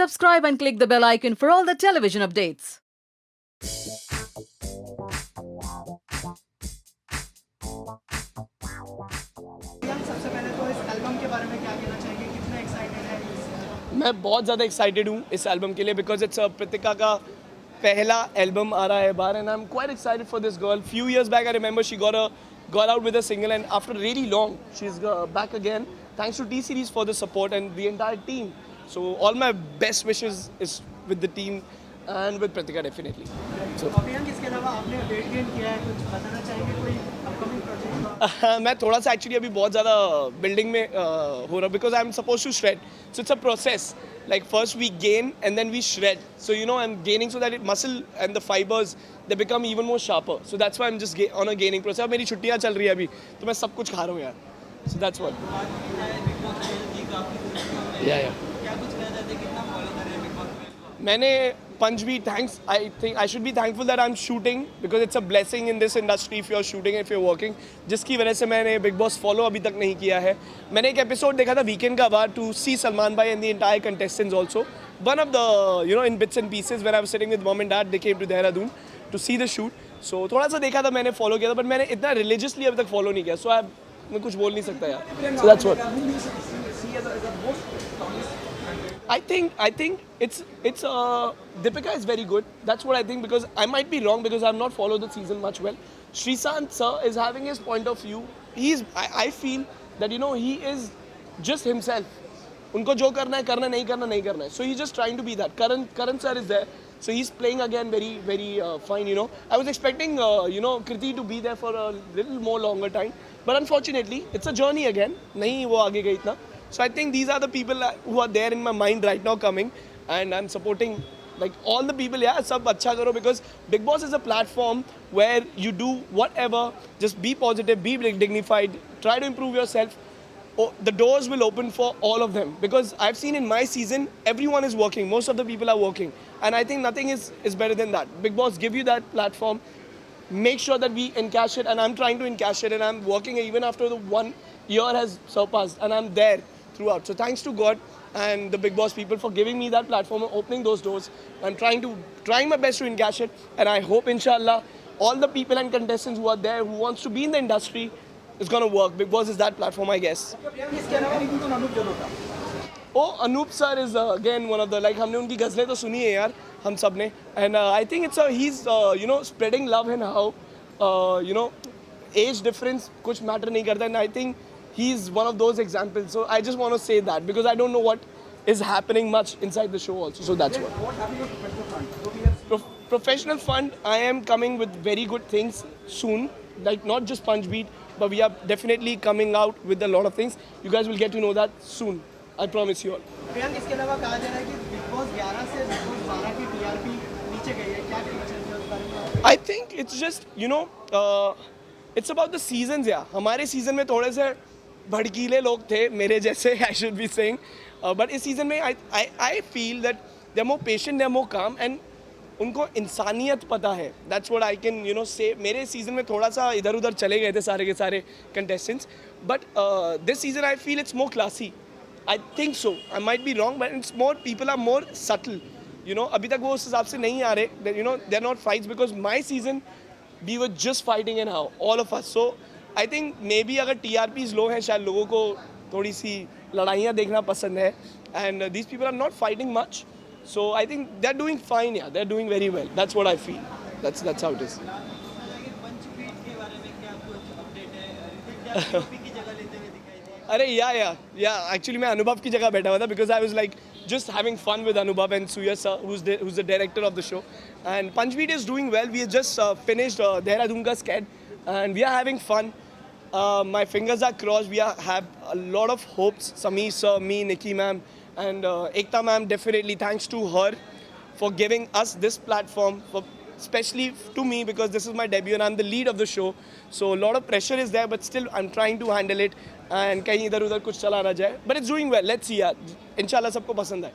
Subscribe and click the bell icon for all the television updates. सबसे पहले तो इस एल्बम के बारे में क्या कहना चाहेंगे, कितने एक्साइटेड है इस मैं बहुत ज़्यादा एक्साइटेड हूँ इस एल्बम के लिए बिकॉज इट्स प्रतीका का पहला एल्बम आ रहा है बाहर and I am quite excited for this girl. Few years back I remember she got out with a single and after really long she's back again thanks to T Series for the support and the entire team. So all my best wishes is with the team and with Pratika definitely. So अभियान इसके अलावा आपने weight gain किया है, कुछ बताना चाहेंगे कोई अपकमिंग प्रोजेक्ट? मैं थोड़ा सा एक्चुअली अभी बहुत ज़्यादा बिल्डिंग में हो रहा because I am suppose to shred. So it's a process like first we gain and then we shred, so you know I'm gaining so that it muscle and the fibers they become even more sharper, so that's why I'm just on a gaining process. अब मेरी छुट्टियाँ चल रही है अभी तो मैं सब कुछ खा रहा हूँ यार. So that's what. Yeah. मैंने पंच भी thanks I think I should be thankful that I am shooting because it's a blessing in this industry if you are shooting if you are working, जिसकी वजह से मैंने big boss follow अभी तक नहीं किया है. मैंने एक एपिसोड देखा था वीकेंड का बार to see Salman bhai and the entire contestants also. One of the you know in bits and pieces when I was sitting with mom and dad they came to Dehradun to see the shoot. So थोड़ा सा देखा था, मैंने follow किया था but मैंने इतना religiously अभी तक फॉलो नहीं किया. सो मैं कुछ बोल नहीं सकता यार. So that's what I think it's Deepika is very good. That's what I think because I might be wrong because I've not followed the season much well. Shrishant sir is having his point of view. I feel that you know he is just himself. उनको जो करना है करना, नहीं करना नहीं करना है. So he's just trying to be that. Karan sir is there. So he's playing again very fine. You know I was expecting you know Kriti to be there for a little more longer time. But unfortunately it's a journey again. नहीं वो आगे गई इतना. So I think these are the people who are there in my mind right now coming, and I'm supporting like all the people. Yeah, sab acha karo because Big Boss is a platform where you do whatever, just be positive, be dignified, try to improve yourself. Oh, the doors will open for all of them because I've seen in my season everyone is working, most of the people are working, and I think nothing is better than that. Big Boss give you that platform, make sure that we encash it, and I'm trying to encash it, and I'm working even after the 1 year has surpassed, and I'm there throughout. So thanks to God and the Big Boss people for giving me that platform and opening those doors. I'm trying my best to encash it, and I hope inshallah all the people and contestants who are there who wants to be in the industry is going to work. Big Boss is that platform, I guess. इसके अलावा कौन Anup Jalota? Oh, Anup sir is again one of the like हमने उनकी गज़लें तो सुनी है यार हम सब ने, and I think it's he's you know spreading love and how you know age difference कुछ matter नहीं करता, and I think he's one of those examples. So I just want to say that because I don't know what is happening much inside the show also. So that's what. What happened to professional fund? Professional fund, I am coming with very good things soon. Like not just Punch Beat, but we are definitely coming out with a lot of things. You guys will get to know that soon. I promise you all. अभियान इसके अलावा कहा जा रहा है कि big boss 11 से big boss 12 की टीआरपी नीचे गई है, क्या कहना चाहते हैं उस बारे में? I think it's just you know it's about the seasons. Yeah, हमारे सीजन में थोड़े से भड़कीले लोग थे मेरे जैसे I should be saying, but इस सीजन में I feel that they're more patient, they're more calm, and उनको इंसानियत पता है. That's what I can you know say. मेरे सीजन में थोड़ा सा इधर उधर चले गए थे सारे के सारे contestants, but this season I feel it's more classy. I think so. I might be wrong, but it's more people are more subtle. You know अभी तक वो उस हिसाब से नहीं आ रहे. You know they're not fights because my season we were just fighting and how all of us. So I think maybe अगर TRPs लो हैं शायद लोगों को थोड़ी सी लड़ाइयाँ देखना पसंद है, and these people are not fighting much. So I think they're doing fine. Yeah, they're doing very well. That's what I feel. That's how it is. अरे yeah actually मैं अनुभव की जगह बैठा हुआ था because I was like just having fun with Anubhav and Suya sir who's the director of the show, and Punchbeat is doing well. We just finished Dehradun ka sked and we are having fun. My fingers are crossed. We have a lot of hopes. Sameer sir, me, Nikki ma'am, and Ekta ma'am, definitely thanks to her for giving us this platform, especially to me because this is my debut and I'm the lead of the show. So a lot of pressure is there, but still I'm trying to handle it and कहीं इधर उधर कुछ चला ना जाए. But it's doing well. Let's see यार. इंशाल्लाह सबको पसंद आए.